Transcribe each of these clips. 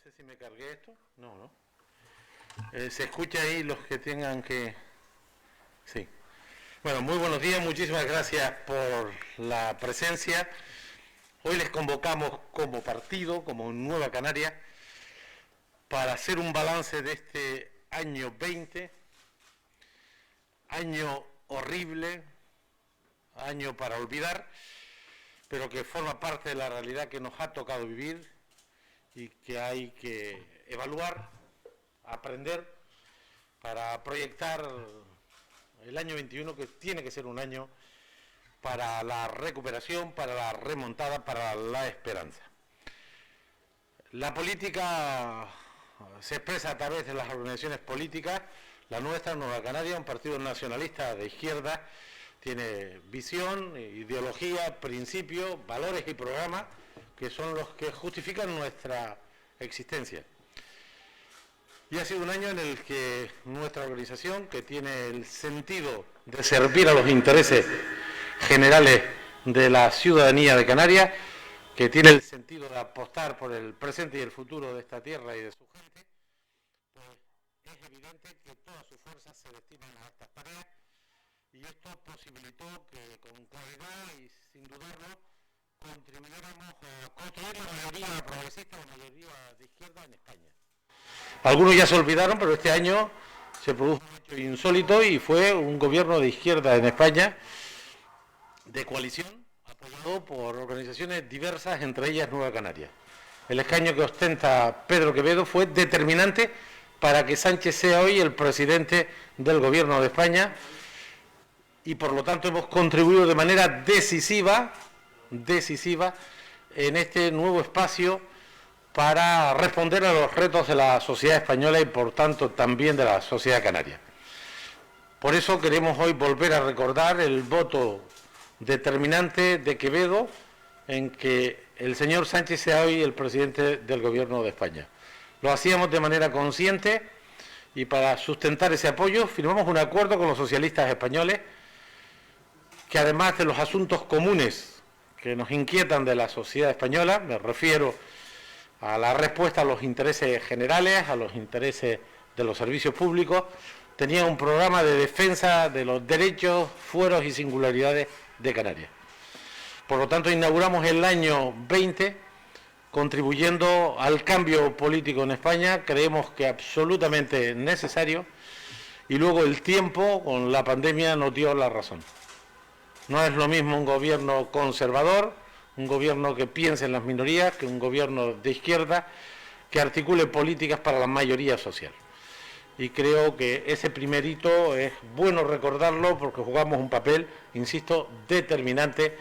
sé si me cargué esto. No, ¿no? Se escucha ahí los que tengan que... Sí. Bueno, muy buenos días, muchísimas gracias por la presencia. Hoy les convocamos como partido, como Nueva Canaria, para hacer un balance de este año 20, año horrible, año para olvidar, pero que forma parte de la realidad que nos ha tocado vivir y que hay que evaluar, aprender para proyectar el año 21, que tiene que ser un año para la recuperación, para la remontada, para la esperanza. La política se expresa a través de las organizaciones políticas. La nuestra, Nueva Canaria, un partido nacionalista de izquierda, tiene visión, ideología, principios, valores y programas que son los que justifican nuestra existencia. Y ha sido un año en el que nuestra organización, que tiene el sentido de servir a los intereses generales de la ciudadanía de Canarias, que tiene el sentido de apostar por el presente y el futuro de esta tierra y de su gente, pues es evidente que todas sus fuerzas se destinan a estas tareas y esto posibilitó que con claridad y sin dudarlo contribuyéramos a construir la mayoría progresista, la mayoría de izquierda en España. Algunos ya se olvidaron, pero este año se produjo un hecho insólito y fue un gobierno de izquierda en España, de coalición, apoyado por organizaciones diversas, entre ellas Nueva Canaria. El escaño que ostenta Pedro Quevedo fue determinante para que Sánchez sea hoy el presidente del gobierno de España y por lo tanto hemos contribuido de manera decisiva en este nuevo espacio para responder a los retos de la sociedad española y por tanto también de la sociedad canaria. Por eso queremos hoy volver a recordar el voto determinante de Quevedo en que el señor Sánchez sea hoy el presidente del gobierno de España. Lo hacíamos de manera consciente y para sustentar ese apoyo firmamos un acuerdo con los socialistas españoles que además de los asuntos comunes que nos inquietan de la sociedad española, me refiero a la respuesta a los intereses generales, a los intereses de los servicios públicos, tenía un programa de defensa de los derechos, fueros y singularidades de Canarias. Por lo tanto, inauguramos el año 20 contribuyendo al cambio político en España, creemos que absolutamente necesario, y luego el tiempo con la pandemia nos dio la razón. No es lo mismo un gobierno conservador, un gobierno que piense en las minorías, que un gobierno de izquierda que articule políticas para la mayoría social. Y creo que ese primer hito es bueno recordarlo porque jugamos un papel, insisto, determinante,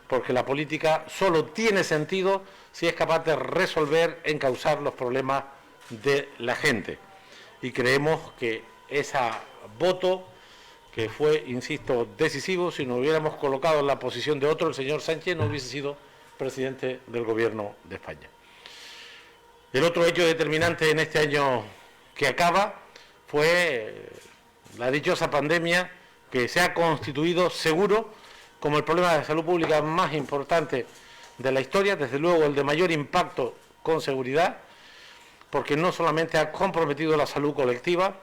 porque la política solo tiene sentido si es capaz de resolver, encauzar los problemas de la gente. Y creemos que ese voto, que fue, insisto, decisivo, si nos hubiéramos colocado en la posición de otro, el señor Sánchez no hubiese sido presidente del gobierno de España. El otro hecho determinante en este año que acaba fue la dichosa pandemia que se ha constituido seguro como el problema de salud pública más importante de la historia, desde luego el de mayor impacto con seguridad, porque no solamente ha comprometido la salud colectiva,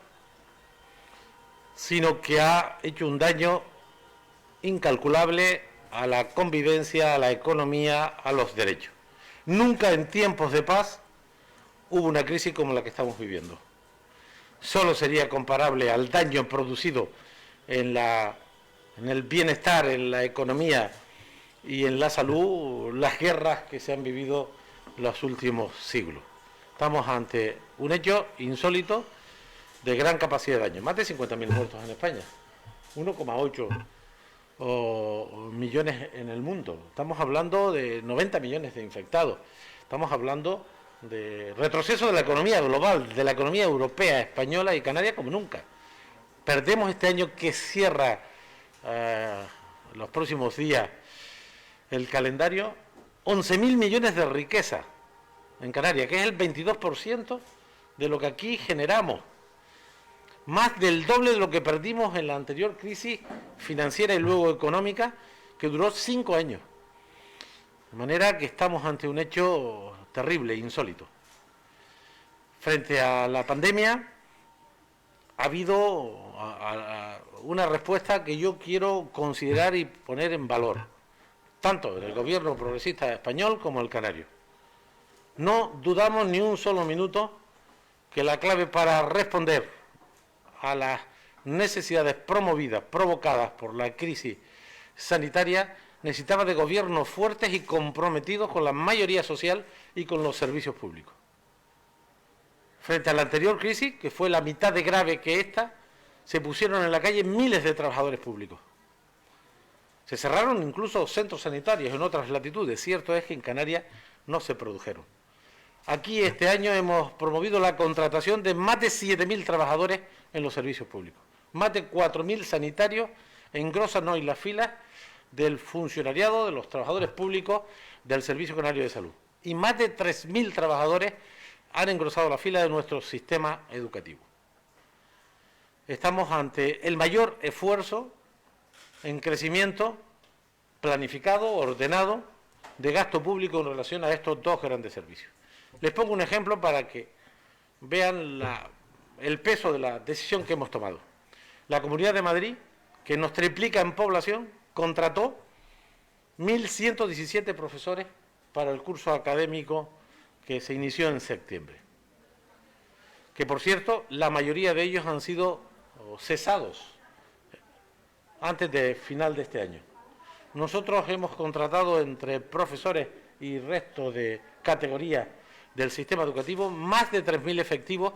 sino que ha hecho un daño incalculable a la convivencia, a la economía, a los derechos. Nunca en tiempos de paz hubo una crisis como la que estamos viviendo. Solo sería comparable al daño producido en el bienestar, en la economía y en la salud, las guerras que se han vivido los últimos siglos. Estamos ante un hecho insólito de gran capacidad de daño. Más de 50.000 muertos en España, 1,8 millones en el mundo. Estamos hablando de 90 millones de infectados. Estamos hablando de retroceso de la economía global, de la economía europea, española y canaria como nunca. Perdemos este año que cierra los próximos días el calendario 11.000 millones de riqueza en Canarias, que es el 22% de lo que aquí generamos. Más del doble de lo que perdimos en la anterior crisis financiera y luego económica, que duró 5 años. De manera que estamos ante un hecho terrible, insólito. Frente a la pandemia ha habido una respuesta que yo quiero considerar y poner en valor, tanto del gobierno progresista español como el canario. No dudamos ni un solo minuto que la clave para responder a las necesidades provocadas por la crisis sanitaria necesitaba de gobiernos fuertes y comprometidos con la mayoría social y con los servicios públicos. Frente a la anterior crisis, que fue la mitad de grave que esta, se pusieron en la calle miles de trabajadores públicos. Se cerraron incluso centros sanitarios en otras latitudes. Cierto es que en Canarias no se produjeron. Aquí este año hemos promovido la contratación de más de 7.000 trabajadores en los servicios públicos. Más de 4.000 sanitarios engrosan hoy las filas del funcionariado, de los trabajadores públicos del Servicio Canario de Salud. Y más de 3.000 trabajadores han engrosado la fila de nuestro sistema educativo. Estamos ante el mayor esfuerzo en crecimiento planificado, ordenado, de gasto público en relación a estos dos grandes servicios. Les pongo un ejemplo para que vean el peso de la decisión que hemos tomado. La Comunidad de Madrid, que nos triplica en población, contrató 1.117 profesores para el curso académico que se inició en septiembre. Que, por cierto, la mayoría de ellos han sido cesados antes de final de este año. Nosotros hemos contratado entre profesores y resto de categorías del sistema educativo más de 3.000 efectivos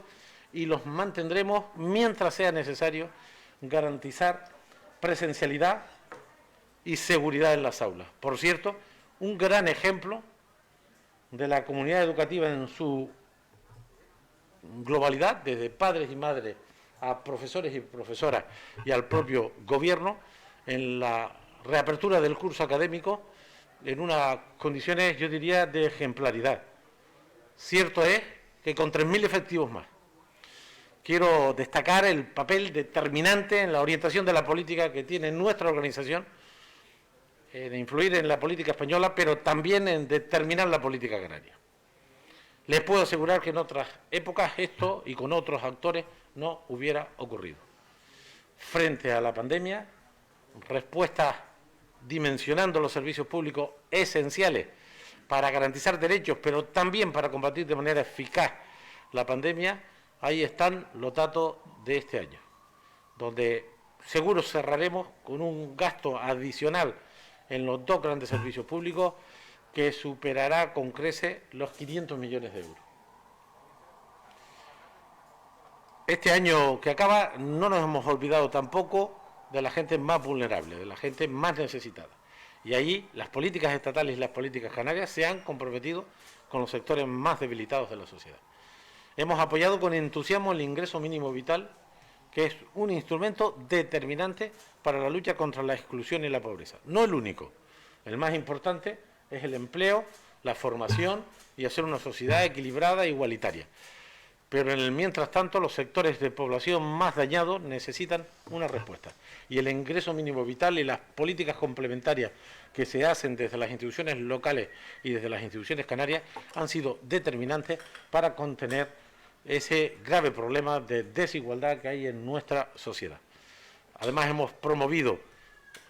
y los mantendremos mientras sea necesario garantizar presencialidad y seguridad en las aulas. Por cierto, un gran ejemplo de la comunidad educativa en su globalidad, desde padres y madres a profesores y profesoras y al propio gobierno, en la reapertura del curso académico en unas condiciones, yo diría, de ejemplaridad. Cierto es que con 3.000 efectivos más. Quiero destacar el papel determinante en la orientación de la política que tiene nuestra organización, de influir en la política española, pero también en determinar la política canaria. Les puedo asegurar que en otras épocas esto y con otros actores no hubiera ocurrido. Frente a la pandemia, respuestas dimensionando los servicios públicos esenciales para garantizar derechos, pero también para combatir de manera eficaz la pandemia, ahí están los datos de este año, donde seguro cerraremos con un gasto adicional en los dos grandes servicios públicos que superará con creces los 500 millones de euros. Este año que acaba no nos hemos olvidado tampoco de la gente más vulnerable, de la gente más necesitada. Y ahí las políticas estatales y las políticas canarias se han comprometido con los sectores más debilitados de la sociedad. Hemos apoyado con entusiasmo el ingreso mínimo vital, que es un instrumento determinante para la lucha contra la exclusión y la pobreza. No el único. El más importante es el empleo, la formación y hacer una sociedad equilibrada e igualitaria. Pero en el mientras tanto, los sectores de población más dañados necesitan una respuesta. Y el ingreso mínimo vital y las políticas complementarias que se hacen desde las instituciones locales y desde las instituciones canarias han sido determinantes para contener ese grave problema de desigualdad que hay en nuestra sociedad. Además, hemos promovido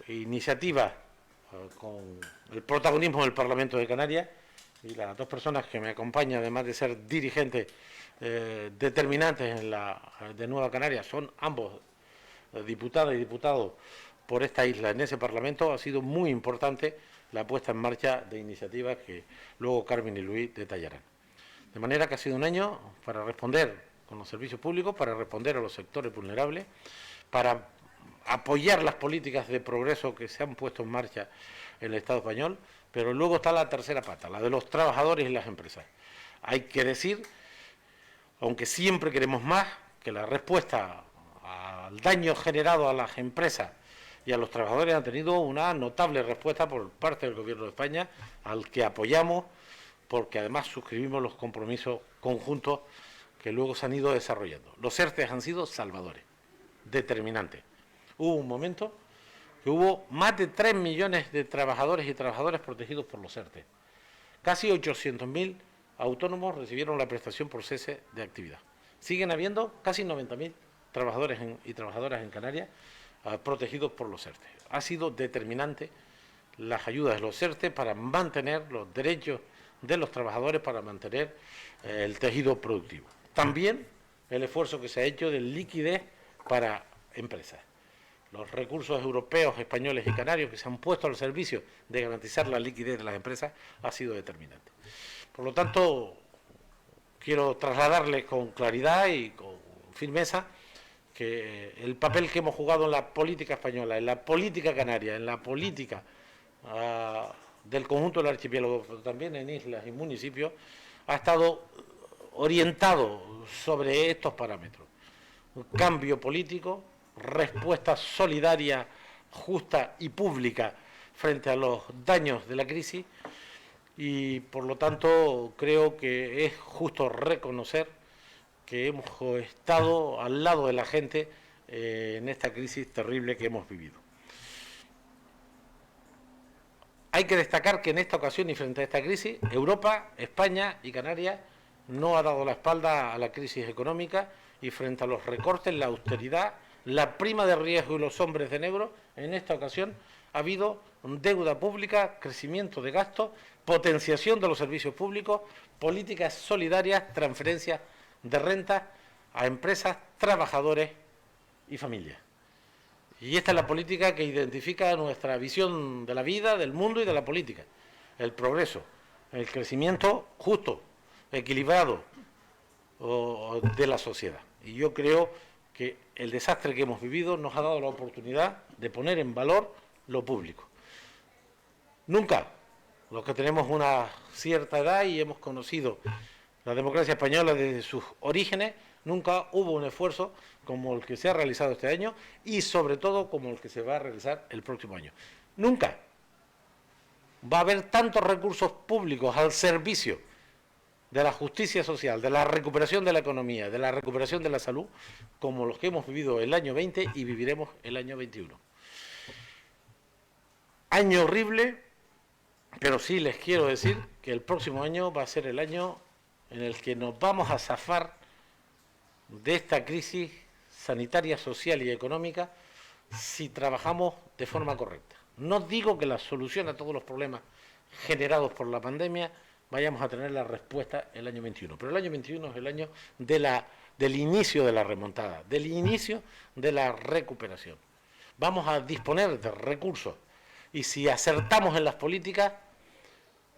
iniciativas con el protagonismo del Parlamento de Canarias, y las dos personas que me acompañan, además de ser dirigentes determinantes de Nueva Canarias, son ambos diputadas y diputados por esta isla en ese Parlamento. Ha sido muy importante la puesta en marcha de iniciativas que luego Carmen y Luis detallarán. De manera que ha sido un año para responder con los servicios públicos, para responder a los sectores vulnerables, para apoyar las políticas de progreso que se han puesto en marcha en el Estado español, pero luego está la tercera pata, la de los trabajadores y las empresas. Hay que decir, aunque siempre queremos más, que la respuesta al daño generado a las empresas y a los trabajadores ha tenido una notable respuesta por parte del Gobierno de España, al que apoyamos, porque además suscribimos los compromisos conjuntos que luego se han ido desarrollando. Los ERTE han sido salvadores, determinantes. Hubo un momento que hubo más de 3 millones de trabajadores y trabajadoras protegidos por los ERTE. Casi 800.000 autónomos recibieron la prestación por cese de actividad. Siguen habiendo casi 90.000 trabajadores y trabajadoras en Canarias protegidos por los ERTE. Ha sido determinante las ayudas de los ERTE para mantener los derechos de los trabajadores, para mantener el tejido productivo. También el esfuerzo que se ha hecho de liquidez para empresas. Los recursos europeos, españoles y canarios que se han puesto al servicio de garantizar la liquidez de las empresas ha sido determinante. Por lo tanto, quiero trasladarles con claridad y con firmeza que el papel que hemos jugado en la política española, en la política canaria, en la política del conjunto del archipiélago, pero también en islas y municipios, ha estado orientado sobre estos parámetros. Un cambio político, respuesta solidaria, justa y pública frente a los daños de la crisis, y por lo tanto creo que es justo reconocer que hemos estado al lado de la gente en esta crisis terrible que hemos vivido. Hay que destacar que en esta ocasión y frente a esta crisis, Europa, España y Canarias no ha dado la espalda a la crisis económica, y frente a los recortes, la austeridad, la prima de riesgo y los hombres de negro, en esta ocasión ha habido deuda pública, crecimiento de gastos, potenciación de los servicios públicos, políticas solidarias, transferencias de rentas a empresas, trabajadores y familias. Y esta es la política que identifica nuestra visión de la vida, del mundo y de la política. El progreso, el crecimiento justo, equilibrado de la sociedad. Y yo creo que el desastre que hemos vivido nos ha dado la oportunidad de poner en valor lo público. Nunca, los que tenemos una cierta edad y hemos conocido la democracia española desde sus orígenes, nunca hubo un esfuerzo como el que se ha realizado este año y sobre todo como el que se va a realizar el próximo año. Nunca va a haber tantos recursos públicos al servicio de la justicia social, de la recuperación de la economía, de la recuperación de la salud, como los que hemos vivido el año 20 y viviremos el año 21. Año horrible, pero sí les quiero decir que el próximo año va a ser el año en el que nos vamos a zafar de esta crisis sanitaria, social y económica si trabajamos de forma correcta. No digo que la solución a todos los problemas generados por la pandemia vayamos a tener la respuesta el año 21, pero el año 21 es el año del inicio de la remontada, del inicio de la recuperación. Vamos a disponer de recursos y si acertamos en las políticas,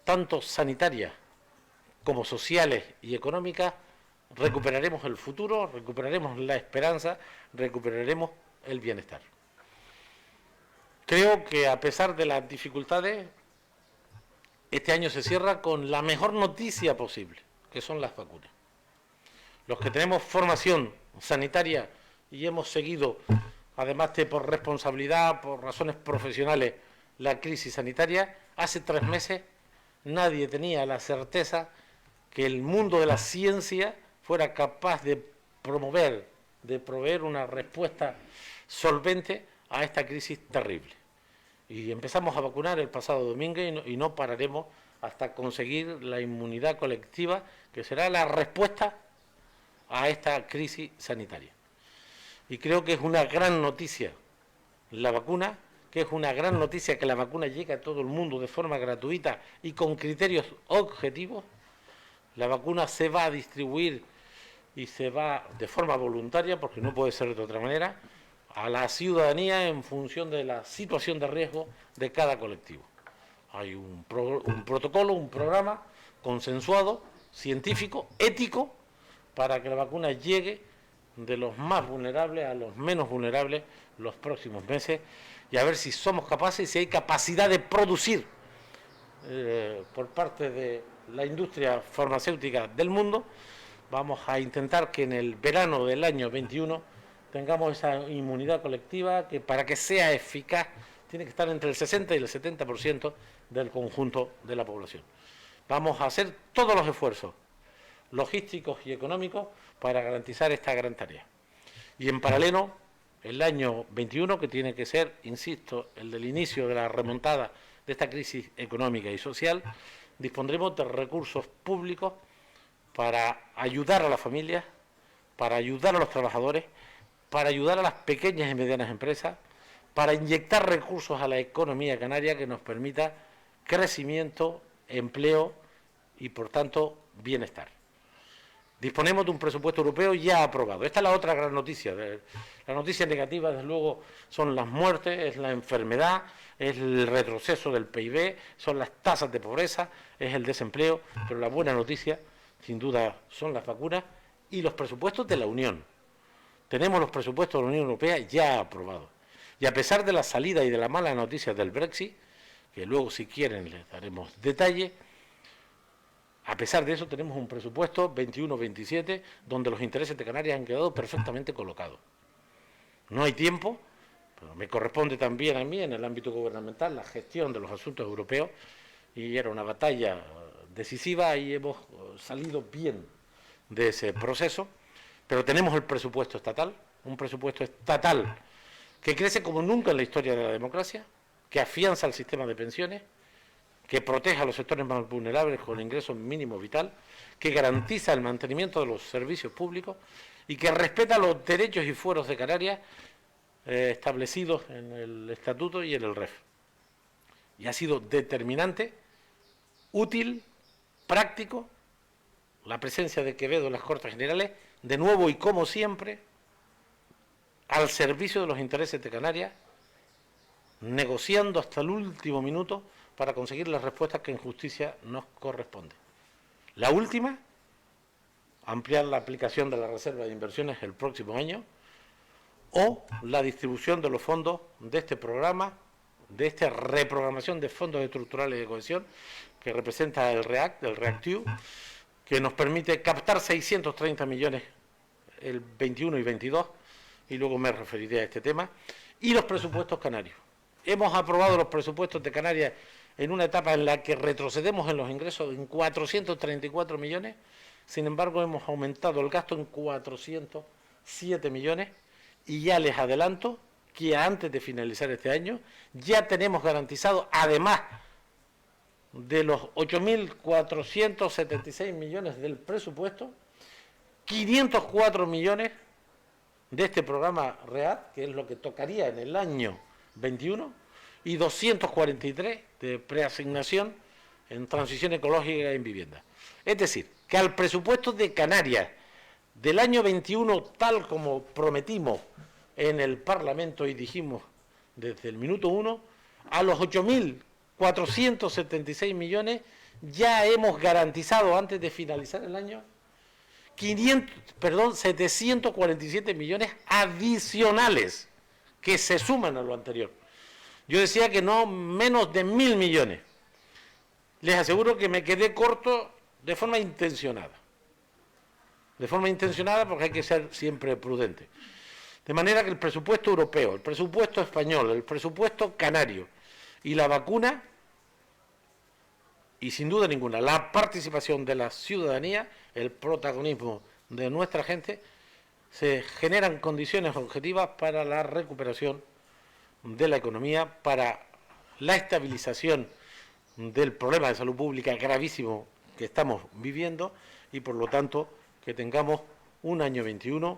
tanto sanitarias como sociales y económicas, recuperaremos el futuro, recuperaremos la esperanza, recuperaremos el bienestar. Creo que a pesar de las dificultades, este año se cierra con la mejor noticia posible, que son las vacunas. Los que tenemos formación sanitaria y hemos seguido, además de por responsabilidad, por razones profesionales, la crisis sanitaria, hace 3 meses nadie tenía la certeza que el mundo de la ciencia fuera capaz de promover, de proveer una respuesta solvente a esta crisis terrible. Y empezamos a vacunar el pasado domingo y no pararemos hasta conseguir la inmunidad colectiva, que será la respuesta a esta crisis sanitaria. Y creo que es una gran noticia la vacuna, que es una gran noticia que la vacuna llegue a todo el mundo de forma gratuita y con criterios objetivos. La vacuna se va a distribuir y se va de forma voluntaria, porque no puede ser de otra manera, a la ciudadanía en función de la situación de riesgo de cada colectivo. Hay un protocolo, un programa consensuado, científico, ético, para que la vacuna llegue de los más vulnerables a los menos vulnerables los próximos meses, y a ver si somos capaces, si hay capacidad de producir por parte de la industria farmacéutica del mundo. Vamos a intentar que en el verano del año 21 tengamos esa inmunidad colectiva que, para que sea eficaz, tiene que estar entre el 60 y el 70% del conjunto de la población. Vamos a hacer todos los esfuerzos logísticos y económicos para garantizar esta gran tarea. Y en paralelo, el año 21, que tiene que ser, insisto, el del inicio de la remontada de esta crisis económica y social, dispondremos de recursos públicos para ayudar a las familias, para ayudar a los trabajadores, para ayudar a las pequeñas y medianas empresas, para inyectar recursos a la economía canaria que nos permita crecimiento, empleo y, por tanto, bienestar. Disponemos de un presupuesto europeo ya aprobado. Esta es la otra gran noticia. La noticia negativa, desde luego, son las muertes, es la enfermedad, es el retroceso del PIB, son las tasas de pobreza, es el desempleo, pero la buena noticia, sin duda, son las vacunas y los presupuestos de la Unión. Tenemos los presupuestos de la Unión Europea ya aprobados. Y a pesar de la salida y de la mala noticia del Brexit, que luego, si quieren, les daremos detalle, a pesar de eso tenemos un presupuesto 21-27 donde los intereses de Canarias han quedado perfectamente colocados. No hay tiempo, pero me corresponde también a mí en el ámbito gubernamental la gestión de los asuntos europeos y era una batalla decisiva y hemos salido bien de ese proceso, pero tenemos el presupuesto estatal, un presupuesto estatal que crece como nunca en la historia de la democracia, que afianza el sistema de pensiones, que proteja a los sectores más vulnerables con ingresos mínimos vital, que garantiza el mantenimiento de los servicios públicos y que respeta los derechos y fueros de Canarias establecidos en el Estatuto y en el REF. Y ha sido determinante, útil, práctico, la presencia de Quevedo en las Cortes Generales, de nuevo y como siempre, al servicio de los intereses de Canarias, negociando hasta el último minuto para conseguir las respuestas que en justicia nos corresponde. La última, ampliar la aplicación de la reserva de inversiones el próximo año, o la distribución de los fondos de este programa, de esta reprogramación de fondos estructurales de cohesión, que representa el REACT-EU, que nos permite captar 630 millones el 21 y 22, y luego me referiré a este tema, y los presupuestos canarios. Hemos aprobado los presupuestos de Canarias en una etapa en la que retrocedemos en los ingresos en 434 millones, sin embargo hemos aumentado el gasto en 407 millones y ya les adelanto que antes de finalizar este año ya tenemos garantizado, además de los 8.476 millones del presupuesto, 504 millones de este programa REACT, que es lo que tocaría en el año 21, y 243 de preasignación en transición ecológica y en vivienda. Es decir, que al presupuesto de Canarias del año 21, tal como prometimos en el Parlamento y dijimos desde el minuto 1, a los 8.476 millones ya hemos garantizado antes de finalizar el año 747 millones adicionales que se suman a lo anterior. Yo decía que no menos de 1.000 millones. Les aseguro que me quedé corto de forma intencionada. De forma intencionada porque hay que ser siempre prudente. De manera que el presupuesto europeo, el presupuesto español, el presupuesto canario y la vacuna, y sin duda ninguna, la participación de la ciudadanía, el protagonismo de nuestra gente, se generan condiciones objetivas para la recuperación de la economía, para la estabilización del problema de salud pública gravísimo que estamos viviendo y por lo tanto que tengamos un año 21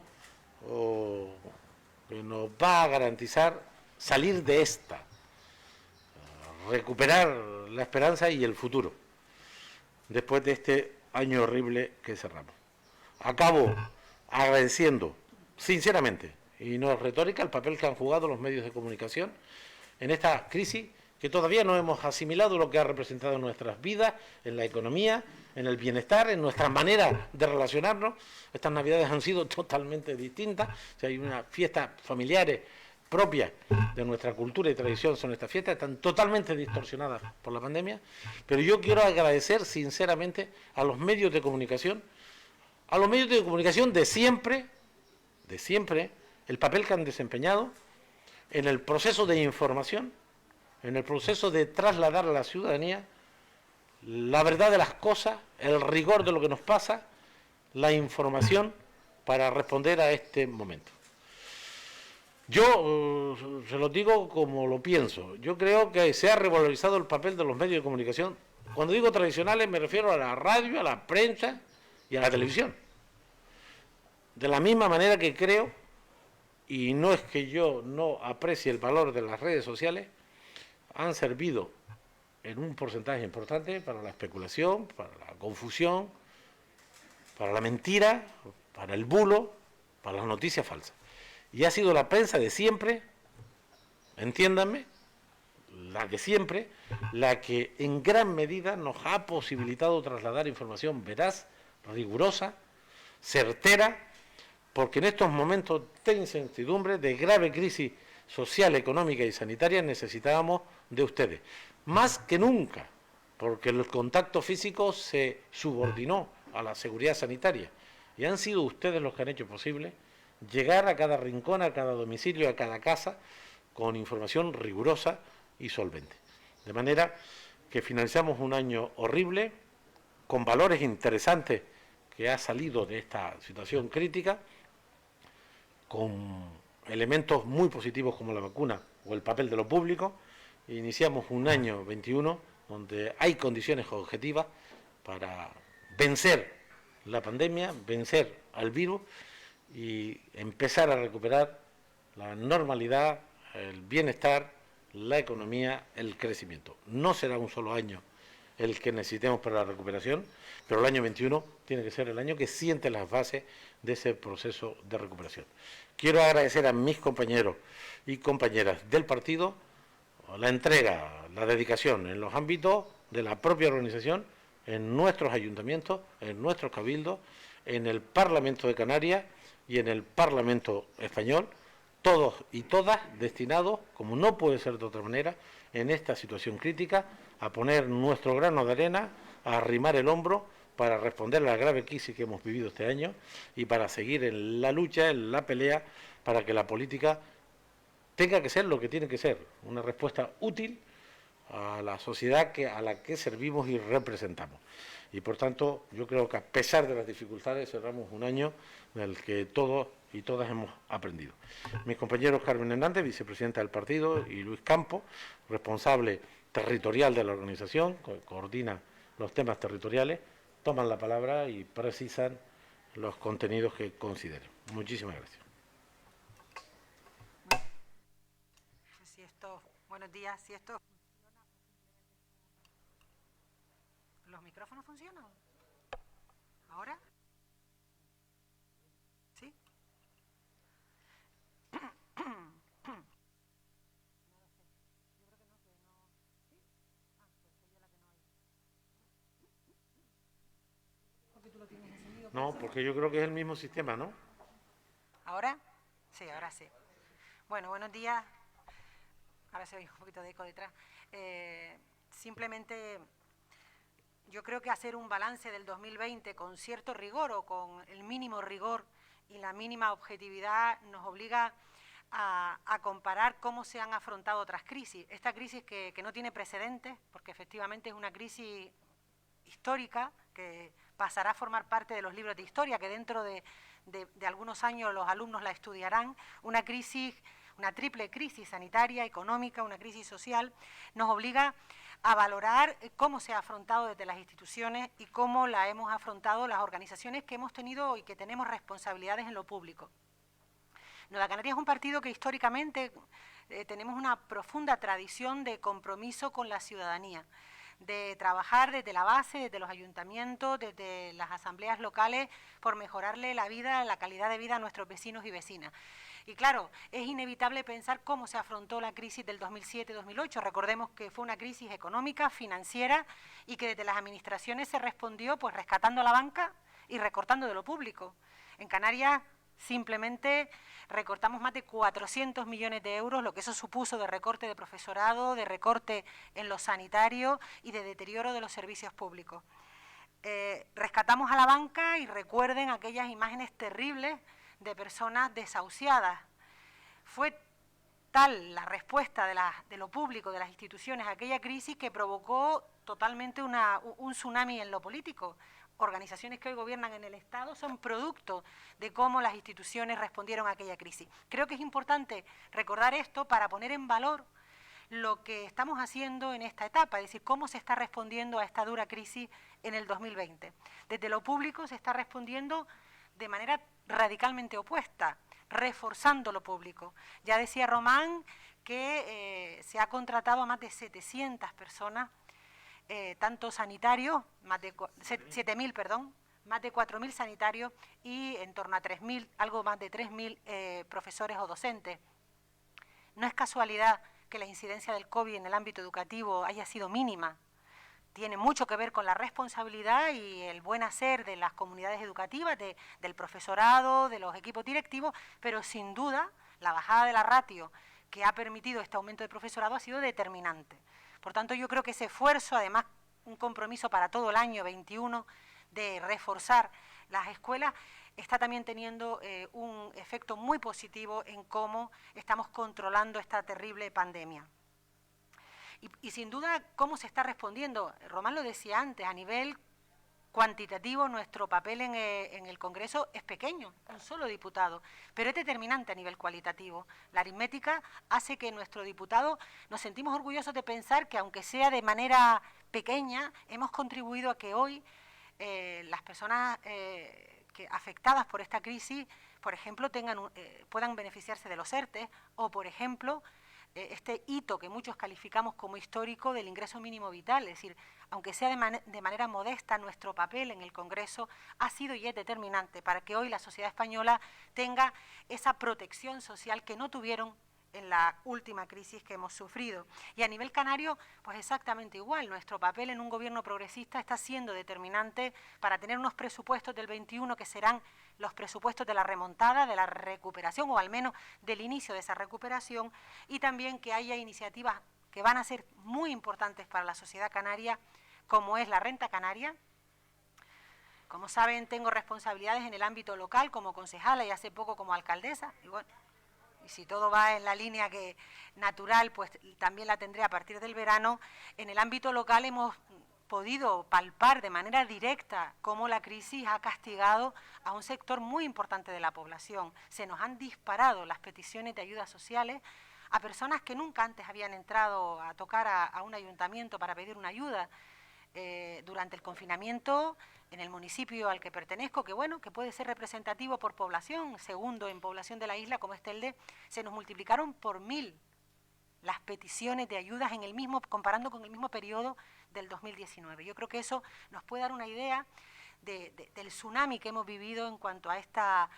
que nos va a garantizar salir de esta, recuperar la esperanza y el futuro después de este año horrible que cerramos. Acabo agradeciendo sinceramente, y no es retórica, el papel que han jugado los medios de comunicación en esta crisis, que todavía no hemos asimilado lo que ha representado en nuestras vidas, en la economía, en el bienestar, en nuestra manera de relacionarnos. Estas Navidades han sido totalmente distintas. O sea, hay unas fiestas familiares propias de nuestra cultura y tradición, son estas fiestas, están totalmente distorsionadas por la pandemia, pero yo quiero agradecer sinceramente a los medios de comunicación, de siempre, el papel que han desempeñado en el proceso de información, en el proceso de trasladar a la ciudadanía la verdad de las cosas, el rigor de lo que nos pasa, la información para responder a este momento. Yo se lo digo como lo pienso. Yo creo que se ha revalorizado el papel de los medios de comunicación. Cuando digo tradicionales me refiero a la radio, a la prensa, y a la televisión. De la misma manera que creo, y no es que yo no aprecie el valor de las redes sociales, han servido en un porcentaje importante para la especulación, para la confusión, para la mentira, para el bulo, para las noticias falsas. Y ha sido la prensa de siempre, entiéndanme, la de siempre, la que en gran medida nos ha posibilitado trasladar información veraz, rigurosa, certera, porque en estos momentos de incertidumbre, de grave crisis social, económica y sanitaria, necesitábamos de ustedes. Más que nunca, porque el contacto físico se subordinó a la seguridad sanitaria. Y han sido ustedes los que han hecho posible llegar a cada rincón, a cada domicilio, a cada casa, con información rigurosa y solvente. De manera que finalizamos un año horrible, con valores interesantes que ha salido de esta situación crítica, con elementos muy positivos como la vacuna o el papel de lo público. Iniciamos un año 21 donde hay condiciones objetivas para vencer la pandemia, vencer al virus y empezar a recuperar la normalidad, el bienestar, la economía, el crecimiento. No será un solo año el que necesitemos para la recuperación, pero el año 21 tiene que ser el año que siente las bases de ese proceso de recuperación. Quiero agradecer a mis compañeros y compañeras del partido la entrega, la dedicación en los ámbitos de la propia organización, en nuestros ayuntamientos, en nuestros cabildos, en el Parlamento de Canarias y en el Parlamento español, todos y todas destinados, como no puede ser de otra manera, en esta situación crítica, a poner nuestro grano de arena, a arrimar el hombro para responder a la grave crisis que hemos vivido este año y para seguir en la lucha, en la pelea, para que la política tenga que ser lo que tiene que ser, una respuesta útil a la sociedad a la que servimos y representamos. Y por tanto, yo creo que a pesar de las dificultades, cerramos un año en el que todos y todas hemos aprendido. Mis compañeros Carmen Hernández, vicepresidenta del partido, y Luis Campo, responsable territorial de la organización, que coordina los temas territoriales, toman la palabra y precisan los contenidos que consideren. Muchísimas gracias. Buenos días. Si esto funciona, ¿los micrófonos funcionan? ¿Ahora? ¿Sí? No lo sé. Yo creo que no. ¿Sí? Ah, pues soy yo la que no oigo. Porque tú lo tienes encendido. No, porque yo creo que es el mismo sistema, ¿no? ¿Ahora? Sí, ahora sí. Bueno, buenos días. Ahora se oye un poquito de eco detrás. Simplemente yo creo que hacer un balance del 2020 con cierto rigor o con el mínimo rigor y la mínima objetividad nos obliga a comparar cómo se han afrontado otras crisis. Esta crisis que no tiene precedentes, porque efectivamente es una crisis histórica que pasará a formar parte de los libros de historia, que dentro de algunos años los alumnos la estudiarán, una crisis, una triple crisis sanitaria, económica, una crisis social, nos obliga a valorar cómo se ha afrontado desde las instituciones y cómo la hemos afrontado las organizaciones que hemos tenido y que tenemos responsabilidades en lo público. Nueva Canarias es un partido que históricamente tenemos una profunda tradición de compromiso con la ciudadanía, de trabajar desde la base, desde los ayuntamientos, desde las asambleas locales, por mejorarle la vida, la calidad de vida a nuestros vecinos y vecinas. Y claro, es inevitable pensar cómo se afrontó la crisis del 2007-2008. Recordemos que fue una crisis económica, financiera, y que desde las administraciones se respondió pues rescatando a la banca y recortando de lo público. En Canarias simplemente recortamos más de 400 millones de euros, lo que eso supuso de recorte de profesorado, de recorte en lo sanitario y de deterioro de los servicios públicos. Rescatamos a la banca y recuerden aquellas imágenes terribles de personas desahuciadas. Fue tal la respuesta de lo público, de las instituciones a aquella crisis, que provocó totalmente un tsunami en lo político. Organizaciones que hoy gobiernan en el Estado son producto de cómo las instituciones respondieron a aquella crisis. Creo que es importante recordar esto para poner en valor lo que estamos haciendo en esta etapa, es decir, cómo se está respondiendo a esta dura crisis en el 2020. Desde lo público se está respondiendo de manera radicalmente opuesta, reforzando lo público. Ya decía Román que se ha contratado a más de 700 personas, tanto sanitarios, más de 7.000, perdón, más de 4.000 sanitarios y en torno a 3.000, algo más de 3.000 profesores o docentes. No es casualidad que la incidencia del COVID en el ámbito educativo haya sido mínima. Tiene mucho que ver con la responsabilidad y el buen hacer de las comunidades educativas, del profesorado, de los equipos directivos, pero sin duda la bajada de la ratio que ha permitido este aumento de profesorado ha sido determinante. Por tanto, yo creo que ese esfuerzo, además un compromiso para todo el año 21 de reforzar las escuelas, está también teniendo un efecto muy positivo en cómo estamos controlando esta terrible pandemia. Y sin duda, cómo se está respondiendo. Román lo decía antes, a nivel cuantitativo nuestro papel en el Congreso es pequeño, un solo diputado, pero es determinante a nivel cualitativo. La aritmética hace que nuestro diputado nos sentimos orgullosos de pensar que, aunque sea de manera pequeña, hemos contribuido a que hoy las personas afectadas por esta crisis, por ejemplo, puedan beneficiarse de los ERTE o, por ejemplo, este hito que muchos calificamos como histórico del ingreso mínimo vital. Es decir, aunque sea de manera modesta, nuestro papel en el Congreso ha sido y es determinante para que hoy la sociedad española tenga esa protección social que no tuvieron en la última crisis que hemos sufrido. Y a nivel canario, pues exactamente igual. Nuestro papel en un gobierno progresista está siendo determinante para tener unos presupuestos del 21 que serán los presupuestos de la remontada, de la recuperación, o al menos del inicio de esa recuperación, y también que haya iniciativas que van a ser muy importantes para la sociedad canaria, como es la renta canaria. Como saben, tengo responsabilidades en el ámbito local como concejala y hace poco como alcaldesa. Y bueno, y si todo va en la línea que natural, pues también la tendré a partir del verano. En el ámbito local hemos podido palpar de manera directa cómo la crisis ha castigado a un sector muy importante de la población. Se nos han disparado las peticiones de ayudas sociales a personas que nunca antes habían entrado a tocar a un ayuntamiento para pedir una ayuda. Durante el confinamiento, en el municipio al que pertenezco, que bueno, que puede ser representativo por población, segundo en población de la isla, como es Telde, se nos multiplicaron por 1000 las peticiones de ayudas comparando con el mismo periodo del 2019. Yo creo que eso nos puede dar una idea del tsunami que hemos vivido en cuanto a esta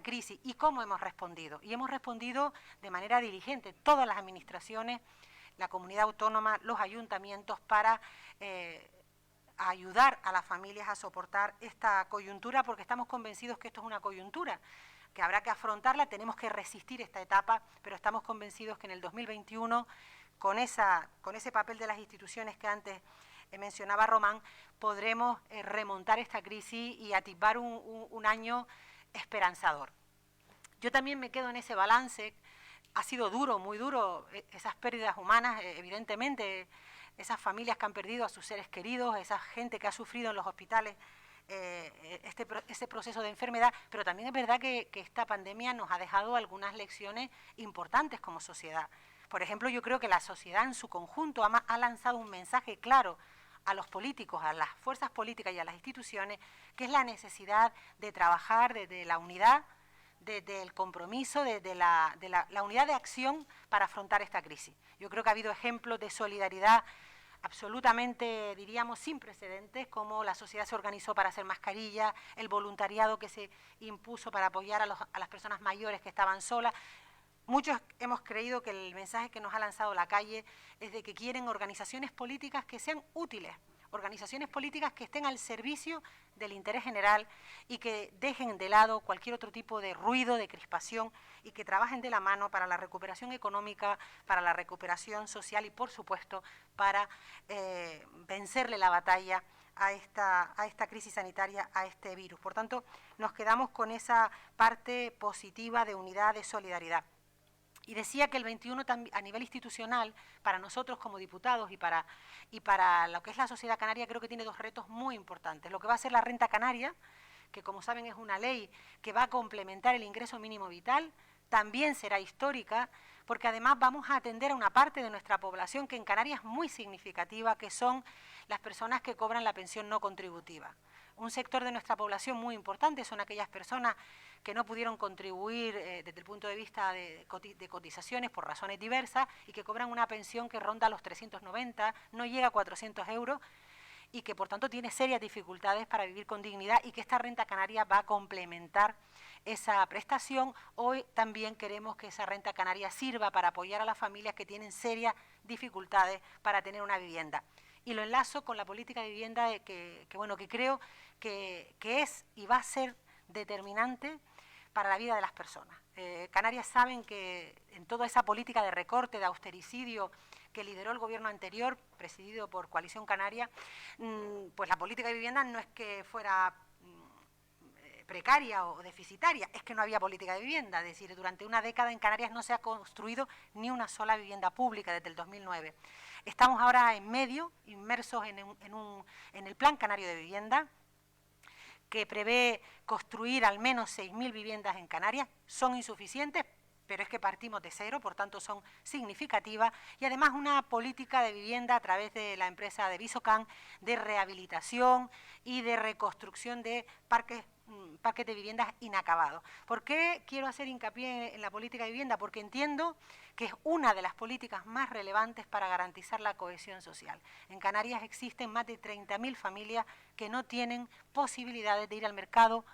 crisis y cómo hemos respondido. Y hemos respondido de manera diligente, todas las administraciones, la comunidad autónoma, los ayuntamientos, para ayudar a las familias a soportar esta coyuntura, porque estamos convencidos que esto es una coyuntura, que habrá que afrontarla, tenemos que resistir esta etapa, pero estamos convencidos que en el 2021, con ese papel de las instituciones que antes mencionaba Román, podremos remontar esta crisis y atisbar un año esperanzador. Yo también me quedo en ese balance. Ha sido duro, muy duro, esas pérdidas humanas, evidentemente, esas familias que han perdido a sus seres queridos, esa gente que ha sufrido en los hospitales este proceso de enfermedad, pero también es verdad que esta pandemia nos ha dejado algunas lecciones importantes como sociedad. Por ejemplo, yo creo que la sociedad en su conjunto ha lanzado un mensaje claro a los políticos, a las fuerzas políticas y a las instituciones, que es la necesidad de trabajar desde la unidad, desde el compromiso, desde la unidad de acción para afrontar esta crisis. Yo creo que ha habido ejemplos de solidaridad absolutamente, diríamos, sin precedentes, como la sociedad se organizó para hacer mascarillas, el voluntariado que se impuso para apoyar a las personas mayores que estaban solas. Muchos hemos creído que el mensaje que nos ha lanzado la calle es de que quieren organizaciones políticas que sean útiles, organizaciones políticas que estén al servicio del interés general y que dejen de lado cualquier otro tipo de ruido, de crispación, y que trabajen de la mano para la recuperación económica, para la recuperación social y, por supuesto, para vencerle la batalla a esta crisis sanitaria, a este virus. Por tanto, nos quedamos con esa parte positiva de unidad, de solidaridad. Y decía que el 21 a nivel institucional, para nosotros como diputados y para lo que es la sociedad canaria, creo que tiene dos retos muy importantes. Lo que va a ser la renta canaria, que como saben es una ley que va a complementar el ingreso mínimo vital, también será histórica, porque además vamos a atender a una parte de nuestra población que en Canarias es muy significativa, que son las personas que cobran la pensión no contributiva. Un sector de nuestra población muy importante son aquellas personas que no pudieron contribuir desde el punto de vista de cotizaciones por razones diversas y que cobran una pensión que ronda los 390, no llega a 400 euros y que por tanto tiene serias dificultades para vivir con dignidad y que esta renta canaria va a complementar esa prestación. Hoy también queremos que esa renta canaria sirva para apoyar a las familias que tienen serias dificultades para tener una vivienda. Y lo enlazo con la política de vivienda que creo que es y va a ser determinante para la vida de las personas. Canarias saben que en toda esa política de recorte, de austericidio que lideró el gobierno anterior, presidido por Coalición Canaria, pues la política de vivienda no es que fuera precaria o deficitaria, es que no había política de vivienda. Es decir, durante una década en Canarias no se ha construido ni una sola vivienda pública desde el 2009. Estamos ahora en medio, inmersos en el Plan Canario de Vivienda, que prevé construir al menos 6.000 viviendas en Canarias. Son insuficientes, pero es que partimos de cero, por tanto son significativas, y además una política de vivienda a través de la empresa de Visocan de rehabilitación y de reconstrucción de parques de viviendas inacabados. ¿Por qué quiero hacer hincapié en la política de vivienda? Porque entiendo que es una de las políticas más relevantes para garantizar la cohesión social. En Canarias existen más de 30.000 familias que no tienen posibilidades de ir al mercado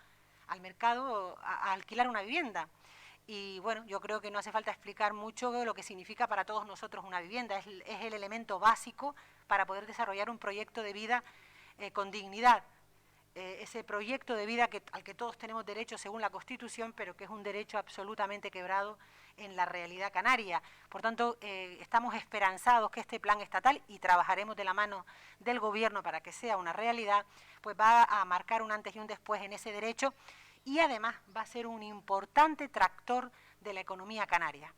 a alquilar una vivienda. Y bueno, yo creo que no hace falta explicar mucho lo que significa para todos nosotros una vivienda. Es el elemento básico para poder desarrollar un proyecto de vida con dignidad. Ese proyecto de vida al que todos tenemos derecho según la Constitución, pero que es un derecho absolutamente quebrado en la realidad canaria. Por tanto, estamos esperanzados que este plan estatal, y trabajaremos de la mano del Gobierno para que sea una realidad, pues va a marcar un antes y un después en ese derecho, y además va a ser un importante tractor de la economía canaria.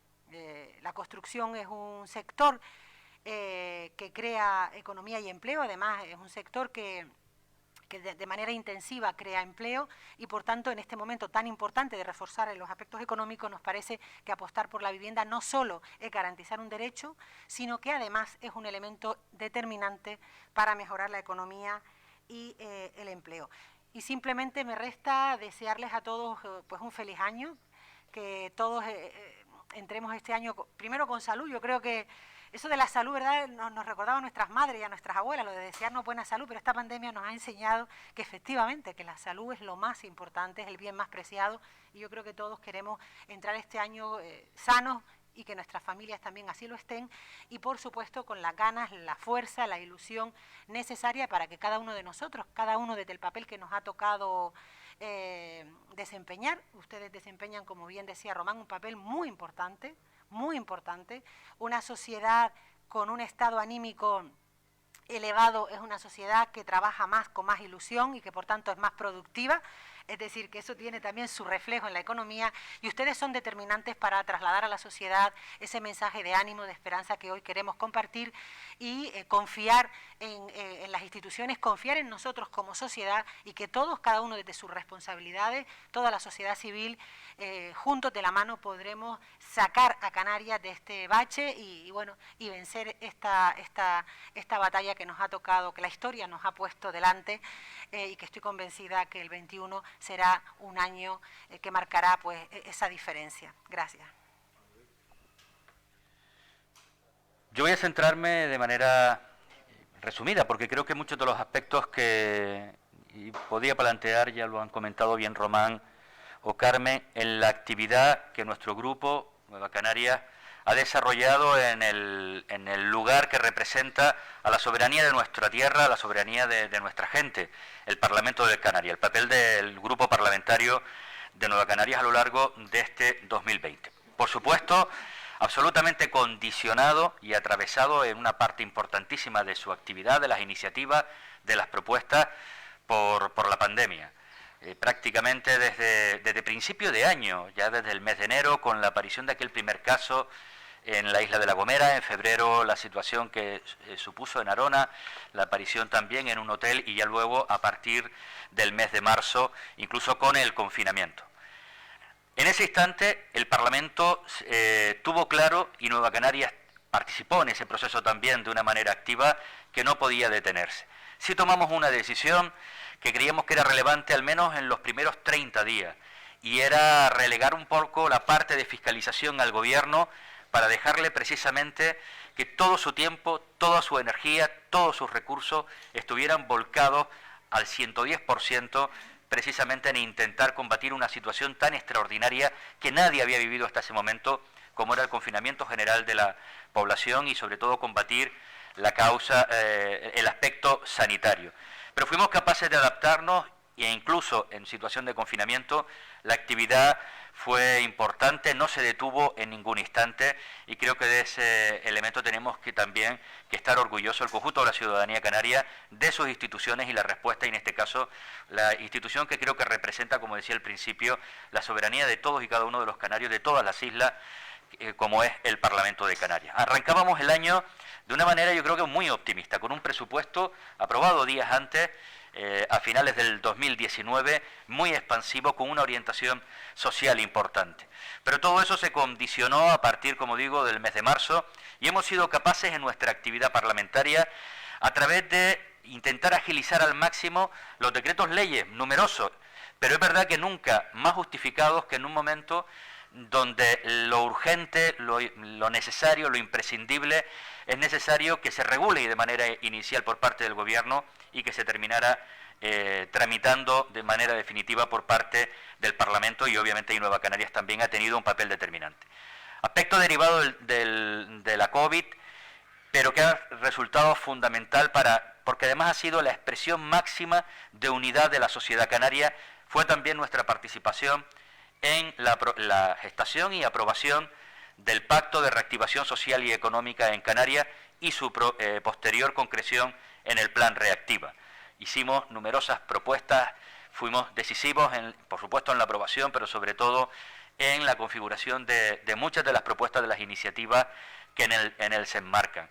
La construcción es un sector que crea economía y empleo, además es un sector que de manera intensiva crea empleo, y por tanto en este momento tan importante de reforzar en los aspectos económicos nos parece que apostar por la vivienda no solo es garantizar un derecho, sino que además es un elemento determinante para mejorar la economía y el empleo. Y simplemente me resta desearles a todos pues un feliz año, que todos entremos este año primero con salud. Yo creo que eso de la salud, ¿verdad?, nos recordaba a nuestras madres y a nuestras abuelas, lo de desearnos buena salud, pero esta pandemia nos ha enseñado que efectivamente que la salud es lo más importante, es el bien más preciado, y yo creo que todos queremos entrar este año sanos y que nuestras familias también así lo estén, y por supuesto con las ganas, la fuerza, la ilusión necesaria para que cada uno de nosotros, cada uno desde el papel que nos ha tocado desempeñar, ustedes desempeñan, como bien decía Román, un papel muy importante, una sociedad con un estado anímico elevado es una sociedad que trabaja más, con más ilusión y que por tanto es más productiva. Es decir, que eso tiene también su reflejo en la economía, y ustedes son determinantes para trasladar a la sociedad ese mensaje de ánimo, de esperanza que hoy queremos compartir, y confiar en las instituciones, confiar en nosotros como sociedad, y que todos, cada uno desde sus responsabilidades, toda la sociedad civil, juntos de la mano podremos sacar a Canarias de este bache y vencer esta batalla que nos ha tocado, que la historia nos ha puesto delante, y que estoy convencida que el 21 será un año que marcará pues esa diferencia. Gracias. Yo voy a centrarme de manera resumida, porque creo que muchos de los aspectos que podía plantear ya lo han comentado bien Román o Carmen, en la actividad que nuestro grupo, Nueva Canarias, ha desarrollado en el lugar que representa a la soberanía de nuestra tierra, a la soberanía de nuestra gente, el Parlamento de Canarias, el papel del grupo parlamentario de Nueva Canarias a lo largo de este 2020. Por supuesto, absolutamente condicionado y atravesado en una parte importantísima de su actividad, de las iniciativas, de las propuestas por la pandemia. Prácticamente desde principio de año, ya desde el mes de enero, con la aparición de aquel primer caso en la isla de La Gomera, en febrero la situación que supuso en Arona, la aparición también en un hotel, y ya luego a partir del mes de marzo, incluso con el confinamiento. En ese instante el Parlamento tuvo claro, y Nueva Canarias participó en ese proceso también de una manera activa, que no podía detenerse. Sí tomamos una decisión que creíamos que era relevante al menos en los primeros 30 días, y era relegar un poco la parte de fiscalización al gobierno para dejarle precisamente que todo su tiempo, toda su energía, todos sus recursos estuvieran volcados al 110% precisamente en intentar combatir una situación tan extraordinaria que nadie había vivido hasta ese momento, como era el confinamiento general de la población, y sobre todo combatir la causa, el aspecto sanitario. Pero fuimos capaces de adaptarnos, e incluso en situación de confinamiento la actividad fue importante, no se detuvo en ningún instante, y creo que de ese elemento tenemos que también que estar orgullosos el conjunto de la ciudadanía canaria de sus instituciones y la respuesta, y en este caso la institución que creo que representa, como decía al principio, la soberanía de todos y cada uno de los canarios, de todas las islas, como es el Parlamento de Canarias. Arrancábamos el año de una manera, yo creo que muy optimista, con un presupuesto aprobado días antes, a finales del 2019, muy expansivo, con una orientación social importante. Pero todo eso se condicionó a partir, como digo, del mes de marzo, y hemos sido capaces en nuestra actividad parlamentaria, a través de intentar agilizar al máximo los decretos leyes, numerosos, pero es verdad que nunca más justificados que en un momento donde lo urgente, lo necesario, lo imprescindible, es necesario que se regule y de manera inicial por parte del Gobierno, y que se terminara tramitando de manera definitiva por parte del Parlamento, y obviamente y Nueva Canarias también ha tenido un papel determinante. Aspecto derivado de la COVID, pero que ha resultado fundamental porque además ha sido la expresión máxima de unidad de la sociedad canaria, fue también nuestra participación en la gestación y aprobación del Pacto de Reactivación Social y Económica en Canarias y su posterior concreción en el Plan Reactiva. Hicimos numerosas propuestas, fuimos decisivos, por supuesto, en la aprobación, pero sobre todo en la configuración de muchas de las propuestas de las iniciativas que en él se enmarcan.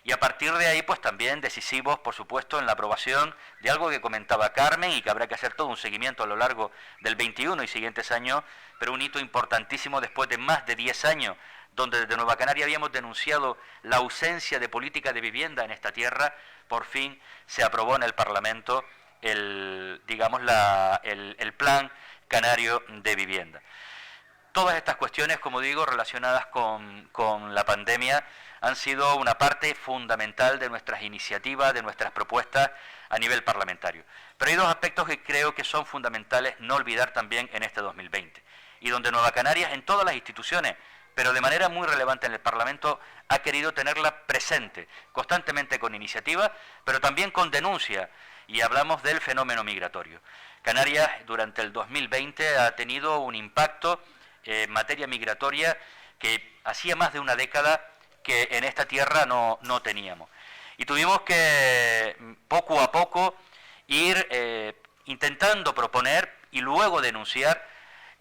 Y a partir de ahí, pues también decisivos, por supuesto, en la aprobación de algo que comentaba Carmen, y que habrá que hacer todo un seguimiento a lo largo del 21 y siguientes años, pero un hito importantísimo después de más de 10 años, donde desde Nueva Canaria habíamos denunciado la ausencia de política de vivienda en esta tierra. Por fin se aprobó en el Parlamento el Plan Canario de Vivienda. Todas estas cuestiones, como digo, relacionadas con la pandemia, han sido una parte fundamental de nuestras iniciativas, de nuestras propuestas a nivel parlamentario. Pero hay dos aspectos que creo que son fundamentales no olvidar también en este 2020, y donde Nueva Canarias, en todas las instituciones, pero de manera muy relevante en el Parlamento, ha querido tenerla presente, constantemente con iniciativa, pero también con denuncia, y hablamos del fenómeno migratorio. Canarias durante el 2020 ha tenido un impacto en materia migratoria que hacía más de una década que en esta tierra no teníamos. Y tuvimos que poco a poco ir intentando proponer y luego denunciar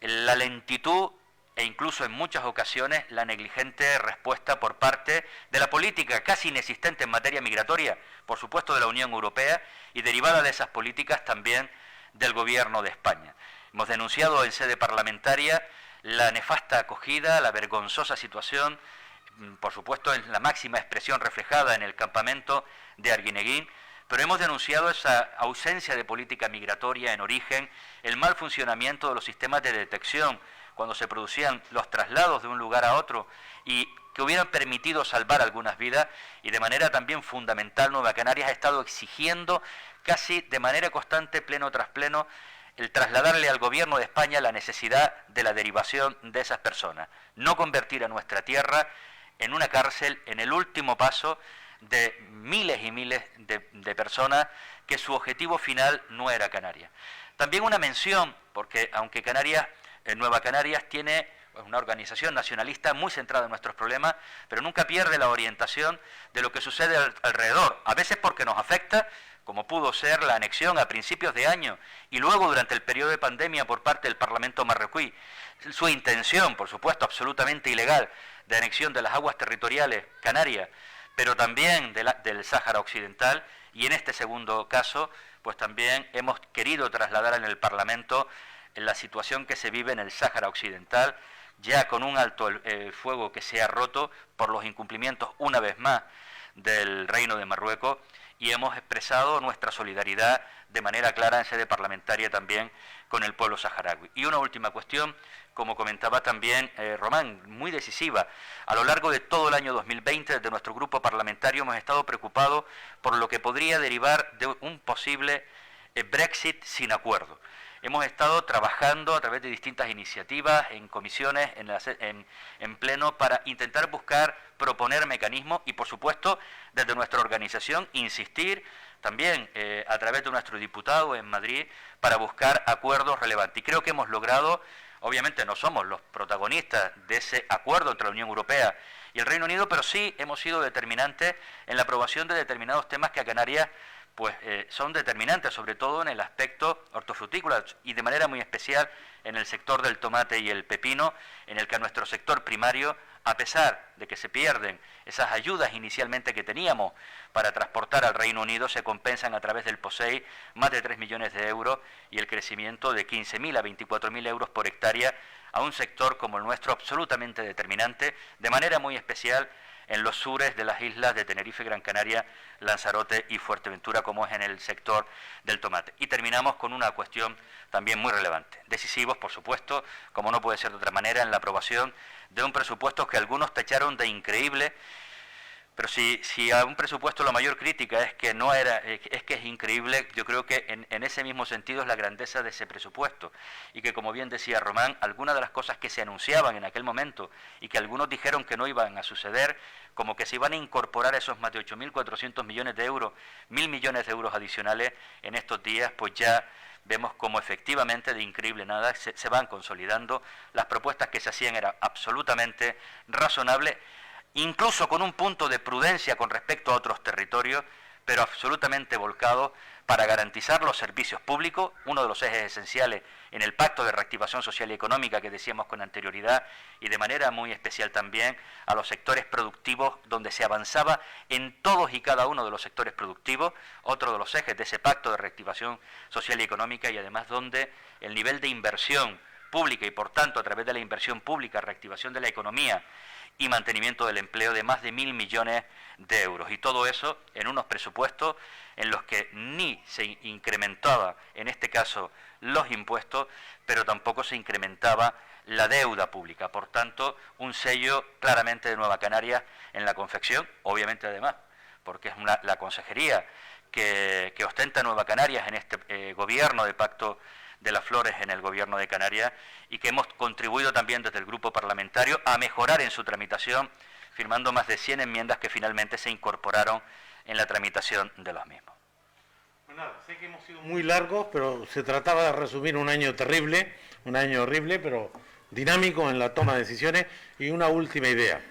la lentitud e incluso en muchas ocasiones la negligente respuesta por parte de la política casi inexistente en materia migratoria, por supuesto de la Unión Europea, y derivada de esas políticas también del Gobierno de España. Hemos denunciado en sede parlamentaria la nefasta acogida, la vergonzosa situación, por supuesto en la máxima expresión reflejada en el campamento de Arguineguín, pero hemos denunciado esa ausencia de política migratoria en origen, el mal funcionamiento de los sistemas de detección cuando se producían los traslados de un lugar a otro y que hubieran permitido salvar algunas vidas, y de manera también fundamental Nueva Canarias ha estado exigiendo casi de manera constante, pleno tras pleno, el trasladarle al Gobierno de España la necesidad de la derivación de esas personas, no convertir a nuestra tierra en una cárcel, en el último paso de miles y miles de personas que su objetivo final no era Canarias. También una mención, porque aunque Nueva Canarias tiene una organización nacionalista muy centrada en nuestros problemas, pero nunca pierde la orientación de lo que sucede alrededor, a veces porque nos afecta, como pudo ser la anexión a principios de año y luego durante el periodo de pandemia por parte del Parlamento marroquí, su intención, por supuesto, absolutamente ilegal, de anexión de las aguas territoriales canarias, pero también del Sáhara Occidental, y en este segundo caso, pues también hemos querido trasladar en el Parlamento la situación que se vive en el Sáhara Occidental, ya con un alto el fuego que se ha roto por los incumplimientos una vez más del Reino de Marruecos, y hemos expresado nuestra solidaridad de manera clara en sede parlamentaria también con el pueblo saharaui. Y una última cuestión, como comentaba también Román, muy decisiva. A lo largo de todo el año 2020, desde nuestro grupo parlamentario hemos estado preocupados por lo que podría derivar de un posible Brexit sin acuerdo. Hemos estado trabajando a través de distintas iniciativas, en comisiones, en pleno, para intentar buscar, proponer mecanismos y, por supuesto, desde nuestra organización, insistir también a través de nuestro diputado en Madrid para buscar acuerdos relevantes. Y creo que hemos logrado, obviamente no somos los protagonistas de ese acuerdo entre la Unión Europea y el Reino Unido, pero sí hemos sido determinantes en la aprobación de determinados temas que a Canarias pues son determinantes, sobre todo en el aspecto hortofrutícola y de manera muy especial en el sector del tomate y el pepino, en el que a nuestro sector primario, a pesar de que se pierden esas ayudas inicialmente que teníamos para transportar al Reino Unido, se compensan a través del POSEI más de 3 millones de euros y el crecimiento de 15.000 a 24.000 euros por hectárea a un sector como el nuestro absolutamente determinante, de manera muy especial en los sures de las islas de Tenerife, Gran Canaria, Lanzarote y Fuerteventura, como es en el sector del tomate. Y terminamos con una cuestión también muy relevante. Decisivos, por supuesto, como no puede ser de otra manera, en la aprobación de un presupuesto que algunos tacharon de increíble. Pero si a un presupuesto la mayor crítica es que es increíble, yo creo que en ese mismo sentido es la grandeza de ese presupuesto. Y que, como bien decía Román, algunas de las cosas que se anunciaban en aquel momento y que algunos dijeron que no iban a suceder, como que se iban a incorporar esos más de 8.400 millones de euros, 1.000 millones de euros adicionales en estos días, pues ya vemos como efectivamente de increíble nada se van consolidando. Las propuestas que se hacían eran absolutamente razonables, incluso con un punto de prudencia con respecto a otros territorios, pero absolutamente volcado para garantizar los servicios públicos, uno de los ejes esenciales en el Pacto de Reactivación Social y Económica que decíamos con anterioridad, y de manera muy especial también a los sectores productivos, donde se avanzaba en todos y cada uno de los sectores productivos, otro de los ejes de ese Pacto de Reactivación Social y Económica, y además donde el nivel de inversión pública y, por tanto, a través de la inversión pública, reactivación de la economía y mantenimiento del empleo de más de 1.000 millones de euros. Y todo eso en unos presupuestos en los que ni se incrementaba, en este caso, los impuestos, pero tampoco se incrementaba la deuda pública. Por tanto, un sello claramente de Nueva Canarias en la confección, obviamente además, porque es la consejería que ostenta Nueva Canarias en este gobierno de Pacto de las Flores en el Gobierno de Canarias, y que hemos contribuido también desde el grupo parlamentario a mejorar en su tramitación, firmando más de 100 enmiendas que finalmente se incorporaron en la tramitación de los mismos. Pues nada, sé que hemos sido muy largos, pero se trataba de resumir un año terrible, un año horrible, pero dinámico en la toma de decisiones. Y una última idea.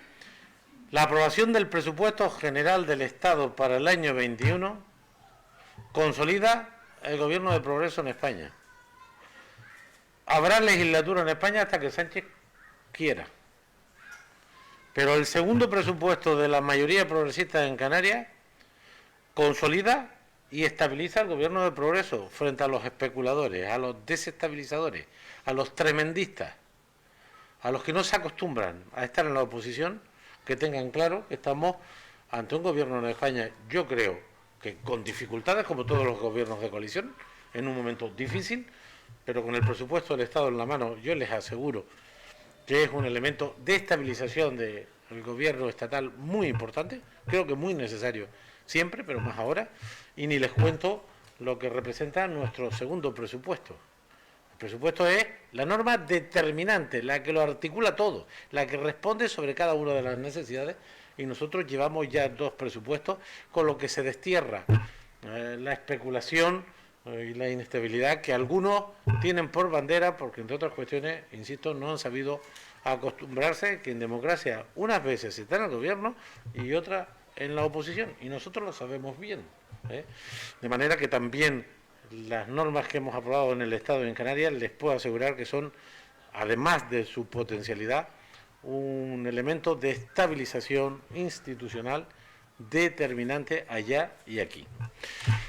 La aprobación del presupuesto general del Estado para el año 21 consolida el gobierno de progreso en España. Habrá legislatura en España hasta que Sánchez quiera. Pero el segundo presupuesto de la mayoría progresista en Canarias consolida y estabiliza el gobierno de progreso frente a los especuladores, a los desestabilizadores, a los tremendistas, a los que no se acostumbran a estar en la oposición, que tengan claro que estamos ante un gobierno en España, yo creo que con dificultades, como todos los gobiernos de coalición, en un momento difícil, pero con el presupuesto del Estado en la mano, yo les aseguro que es un elemento de estabilización del gobierno estatal muy importante, creo que muy necesario siempre, pero más ahora, y ni les cuento lo que representa nuestro segundo presupuesto. El presupuesto es la norma determinante, la que lo articula todo, la que responde sobre cada una de las necesidades, y nosotros llevamos ya 2 presupuestos, con lo que se destierra la especulación y la inestabilidad que algunos tienen por bandera, porque entre otras cuestiones, insisto, no han sabido acostumbrarse que en democracia unas veces se está en el gobierno y otras en la oposición, y nosotros lo sabemos bien, ¿eh? De manera que también las normas que hemos aprobado en el Estado y en Canarias, les puedo asegurar que son, además de su potencialidad, un elemento de estabilización institucional determinante allá y aquí.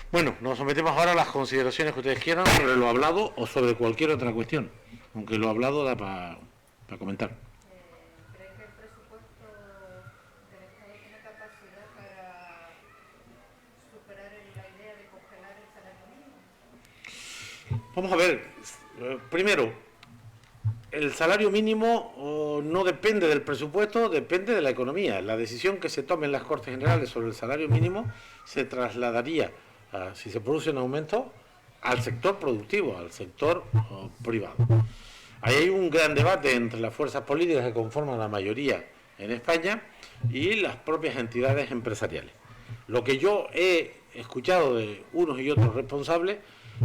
Bueno, nos sometemos ahora a las consideraciones que ustedes quieran sobre lo hablado o sobre cualquier otra cuestión, aunque lo hablado da para comentar. Vamos a ver, primero, el salario mínimo no depende del presupuesto, depende de la economía. La decisión que se tome en las Cortes Generales sobre el salario mínimo se trasladaría, si se produce un aumento, al sector productivo, al sector privado. Ahí hay un gran debate entre las fuerzas políticas que conforman la mayoría en España y las propias entidades empresariales. Lo que yo he escuchado de unos y otros responsables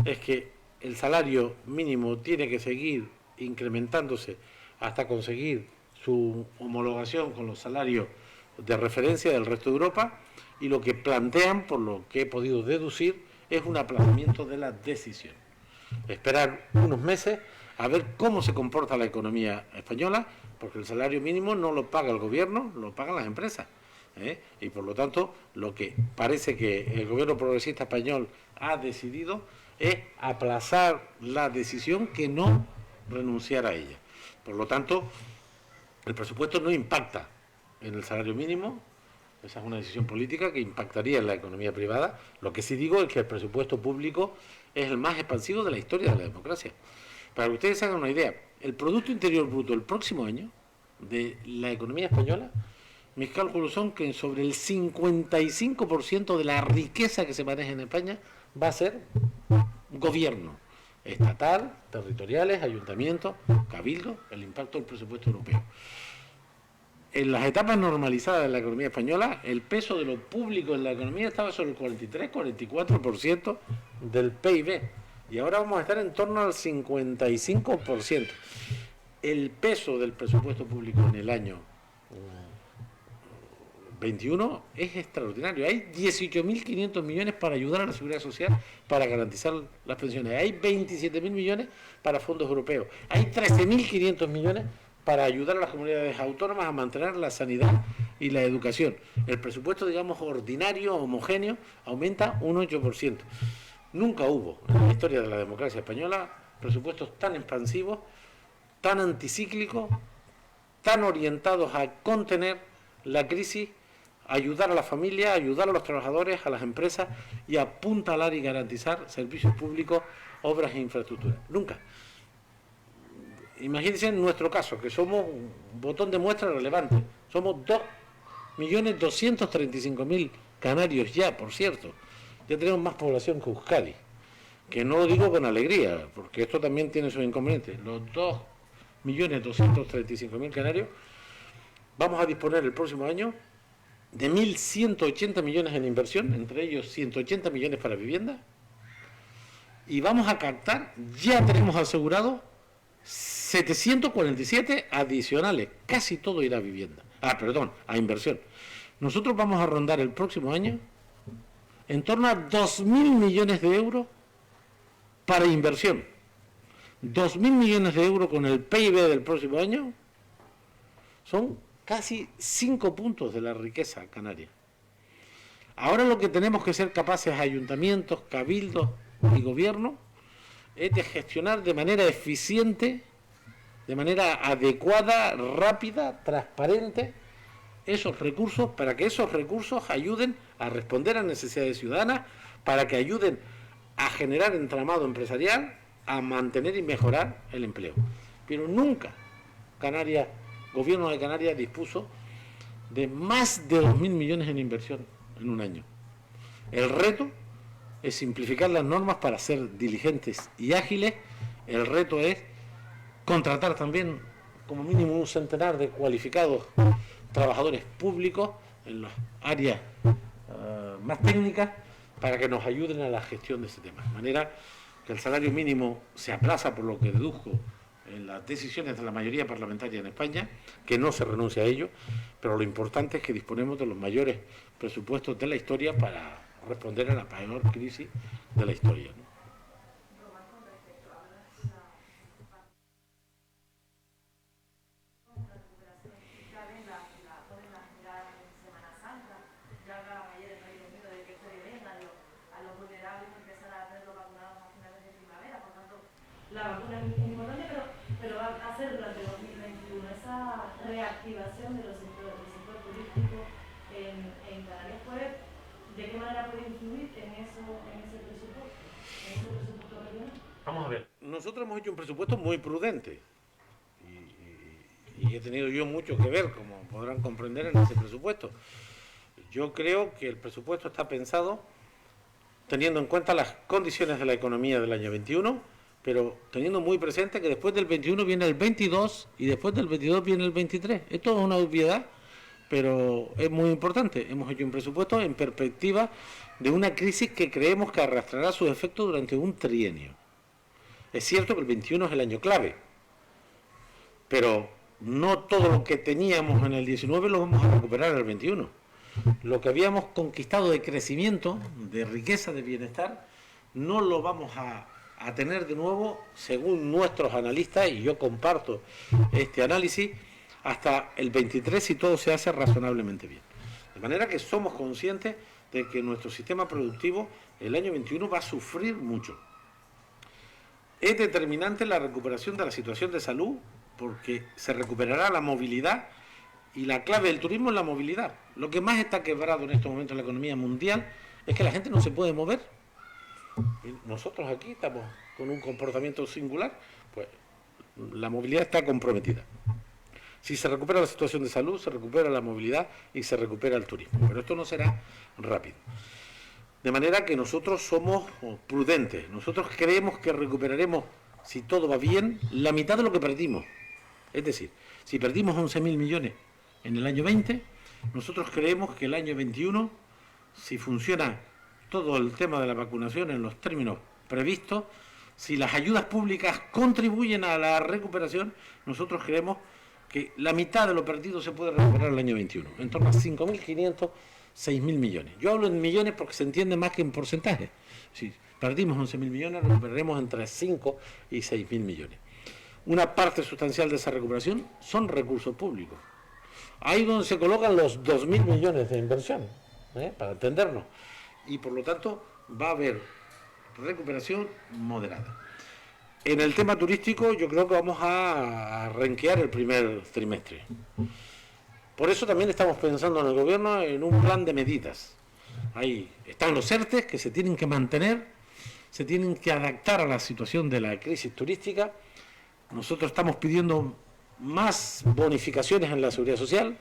es que el salario mínimo tiene que seguir incrementándose hasta conseguir su homologación con los salarios de referencia del resto de Europa, y lo que plantean, por lo que he podido deducir, es un aplazamiento de la decisión. Esperar unos meses a ver cómo se comporta la economía española, porque el salario mínimo no lo paga el gobierno, lo pagan las empresas. Y por lo tanto, lo que parece que el gobierno progresista español ha decidido es aplazar la decisión, que no renunciar a ella. Por lo tanto, el presupuesto no impacta en el salario mínimo. Esa es una decisión política que impactaría en la economía privada. Lo que sí digo es que el presupuesto público es el más expansivo de la historia de la democracia. Para que ustedes se hagan una idea, el Producto Interior Bruto el próximo año de la economía española, mis cálculos son que sobre el 55% de la riqueza que se maneja en España va a ser gobierno estatal, territoriales, ayuntamientos, cabildo, el impacto del presupuesto europeo. En las etapas normalizadas de la economía española, el peso de lo público en la economía estaba sobre el 43-44% del PIB, y ahora vamos a estar en torno al 55%. El peso del presupuesto público en el año 21 es extraordinario. Hay 18.500 millones para ayudar a la seguridad social, para garantizar las pensiones. Hay 27.000 millones para fondos europeos. Hay 13.500 millones para ayudar a las comunidades autónomas a mantener la sanidad y la educación. El presupuesto, digamos, ordinario, homogéneo, aumenta un 8%. Nunca hubo en la historia de la democracia española presupuestos tan expansivos, tan anticíclicos, tan orientados a contener la crisis, ayudar a la familia, ayudar a los trabajadores, a las empresas, y apuntalar y garantizar servicios públicos, obras e infraestructuras. Nunca. Imagínense en nuestro caso, que somos un botón de muestra relevante. Somos 2.235.000 canarios ya, por cierto. Ya tenemos más población que Euskadi, que no lo digo con alegría, porque esto también tiene sus inconvenientes. Los 2.235.000 canarios vamos a disponer el próximo año de 1.180 millones en inversión, entre ellos 180 millones para vivienda, y vamos a captar, ya tenemos asegurado 747 adicionales, casi todo irá a vivienda, a inversión. Nosotros vamos a rondar el próximo año en torno a 2.000 millones de euros para inversión. 2.000 millones de euros con el PIB del próximo año son casi 5 puntos de la riqueza canaria. Ahora lo que tenemos que ser capaces, ayuntamientos, cabildos y gobierno, es de gestionar de manera eficiente, de manera adecuada, rápida, transparente, esos recursos, para que esos recursos ayuden a responder a necesidades ciudadanas, para que ayuden a generar entramado empresarial, a mantener y mejorar el empleo. Pero nunca Gobierno de Canarias dispuso de más de 2.000 millones en inversión en un año. El reto es simplificar las normas para ser diligentes y ágiles. El reto es contratar también como mínimo un centenar de cualificados trabajadores públicos en las áreas más técnicas, para que nos ayuden a la gestión de ese tema. De manera que el salario mínimo se aplaza, por lo que deduzco en las decisiones de la mayoría parlamentaria en España, que no se renuncia a ello, pero lo importante es que disponemos de los mayores presupuestos de la historia para responder a la peor crisis de la historia, ¿no? La vacuna es importante, pero va a ser durante 2021. Esa reactivación del sector turístico en Canarias, ¿de qué manera puede influir en ese presupuesto regional? Vamos a ver. Nosotros hemos hecho un presupuesto muy prudente y he tenido yo mucho que ver, como podrán comprender, en ese presupuesto. Yo creo que el presupuesto está pensado teniendo en cuenta las condiciones de la economía del año 21, pero teniendo muy presente que después del 21 viene el 22 y después del 22 viene el 23. Esto es una obviedad, pero es muy importante. Hemos hecho un presupuesto en perspectiva de una crisis que creemos que arrastrará sus efectos durante un trienio. Es cierto que el 21 es el año clave, pero no todo lo que teníamos en el 19 lo vamos a recuperar en el 21. Lo que habíamos conquistado de crecimiento, de riqueza, de bienestar, no lo vamos a tener de nuevo, según nuestros analistas, y yo comparto este análisis, hasta el 23 si todo se hace razonablemente bien. De manera que somos conscientes de que nuestro sistema productivo el año 21 va a sufrir mucho. Es determinante la recuperación de la situación de salud, porque se recuperará la movilidad, y la clave del turismo es la movilidad. Lo que más está quebrado en estos momentos en la economía mundial es que la gente no se puede mover. Y nosotros aquí estamos con un comportamiento singular, pues la movilidad está comprometida. Si se recupera la situación de salud, se recupera la movilidad y se recupera el turismo. Pero esto no será rápido. De manera que nosotros somos prudentes. Nosotros creemos que recuperaremos, si todo va bien, la mitad de lo que perdimos. Es decir, si perdimos 11.000 millones en el año 20, nosotros creemos que el año 21, si funciona todo el tema de la vacunación en los términos previstos, si las ayudas públicas contribuyen a la recuperación, nosotros creemos que la mitad de lo perdido se puede recuperar el año 21, en torno a 5.500, 6.000 millones. Yo hablo en millones porque se entiende más que en porcentaje. Si perdimos 11.000 millones, recuperaremos entre 5 y 6.000 millones. Una parte sustancial de esa recuperación son recursos públicos. Ahí donde se colocan los 2.000 millones de inversión, para entendernos. Y por lo tanto va a haber recuperación moderada. En el tema turístico yo creo que vamos a renquear el primer trimestre. Por eso también estamos pensando en el gobierno en un plan de medidas. Ahí están los ERTE que se tienen que mantener, se tienen que adaptar a la situación de la crisis turística. Nosotros estamos pidiendo más bonificaciones en la seguridad social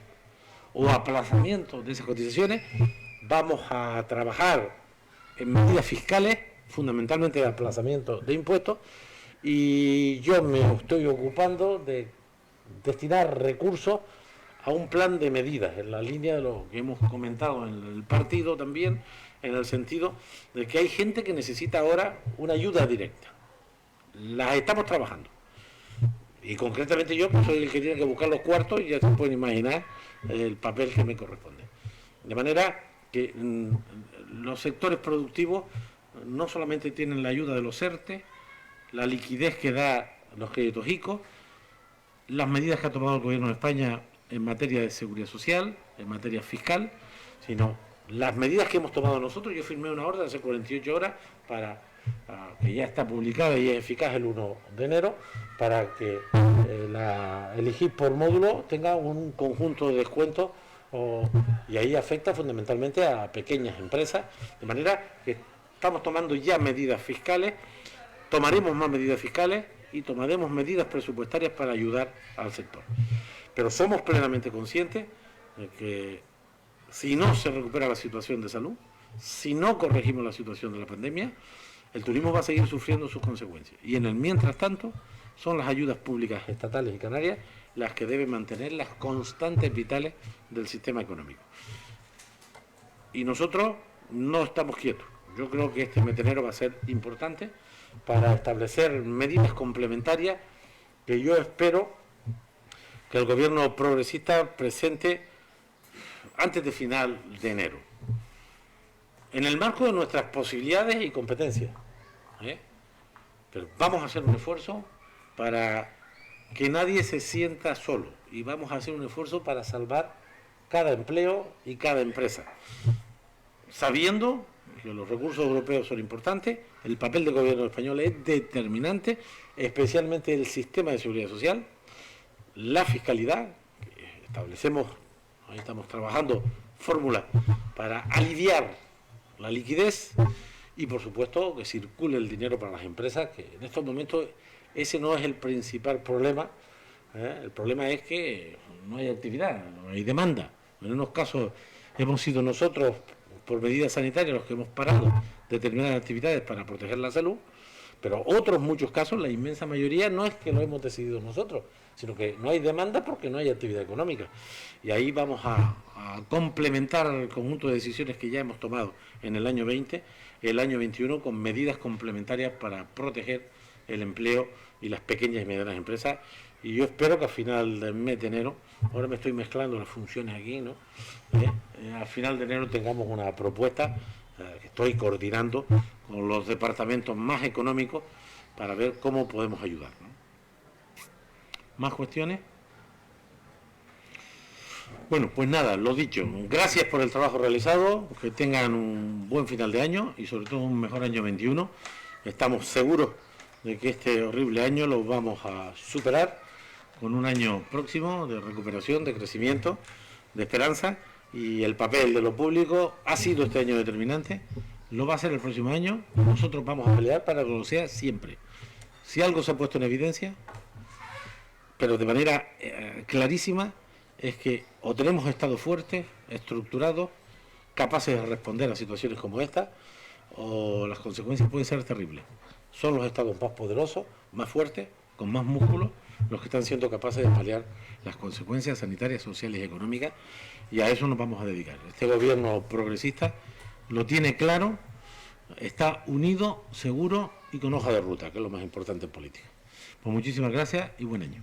o aplazamiento de esas cotizaciones. Vamos a trabajar en medidas fiscales, fundamentalmente de aplazamiento de impuestos, y yo me estoy ocupando de destinar recursos a un plan de medidas, en la línea de lo que hemos comentado en el partido también, en el sentido de que hay gente que necesita ahora una ayuda directa. Las estamos trabajando. Y concretamente yo, pues, soy el que tiene que buscar los cuartos y ya se pueden imaginar el papel que me corresponde. De manera que los sectores productivos no solamente tienen la ayuda de los ERTE, la liquidez que da los créditos ICO, las medidas que ha tomado el Gobierno de España en materia de seguridad social, en materia fiscal, sino las medidas que hemos tomado nosotros. Yo firmé una orden hace 48 horas que ya está publicada y es eficaz el 1 de enero, para que el IGIP por módulo tenga un conjunto de descuentos, y ahí afecta fundamentalmente a pequeñas empresas, de manera que estamos tomando ya medidas fiscales, tomaremos más medidas fiscales y tomaremos medidas presupuestarias para ayudar al sector. Pero somos plenamente conscientes de que si no se recupera la situación de salud, si no corregimos la situación de la pandemia, el turismo va a seguir sufriendo sus consecuencias. Y en el mientras tanto, son las ayudas públicas estatales y canarias las que deben mantener las constantes vitales del sistema económico. Y nosotros no estamos quietos. Yo creo que este mes de enero va a ser importante para establecer medidas complementarias que yo espero que el gobierno progresista presente antes de final de enero, en el marco de nuestras posibilidades y competencias. Pero vamos a hacer un esfuerzo para que nadie se sienta solo, y vamos a hacer un esfuerzo para salvar cada empleo y cada empresa, sabiendo que los recursos europeos son importantes, el papel del gobierno español es determinante, especialmente el sistema de seguridad social, la fiscalidad, que establecemos, ahí estamos trabajando fórmulas para aliviar la liquidez, y por supuesto que circule el dinero para las empresas, que en estos momentos ese no es el principal problema. El problema es que no hay actividad, no hay demanda. En unos casos hemos sido nosotros, por medidas sanitarias, los que hemos parado determinadas actividades para proteger la salud, pero otros muchos casos, la inmensa mayoría, no es que lo hemos decidido nosotros, sino que no hay demanda porque no hay actividad económica. Y ahí vamos a complementar el conjunto de decisiones que ya hemos tomado en el año 20, el año 21, con medidas complementarias para proteger el empleo y las pequeñas y medianas empresas. Y yo espero que a final del mes de enero, ahora me estoy mezclando las funciones aquí, ¿no? Al final de enero tengamos una propuesta que estoy coordinando con los departamentos más económicos para ver cómo podemos ayudar, ¿no? ¿Más cuestiones? Bueno, pues nada, lo dicho, gracias por el trabajo realizado, que tengan un buen final de año y sobre todo un mejor año 21. Estamos seguros de que este horrible año lo vamos a superar con un año próximo de recuperación, de crecimiento, de esperanza, y el papel de lo público ha sido este año determinante, lo va a ser el próximo año, nosotros vamos a pelear para que lo sea siempre. Si algo se ha puesto en evidencia, pero de manera clarísima, es que o tenemos estados fuertes, estructurados, capaces de responder a situaciones como esta, o las consecuencias pueden ser terribles. Son los estados más poderosos, más fuertes, con más músculos, los que están siendo capaces de paliar las consecuencias sanitarias, sociales y económicas, y a eso nos vamos a dedicar. Este gobierno progresista lo tiene claro, está unido, seguro y con hoja de ruta, que es lo más importante en política. Pues muchísimas gracias y buen año.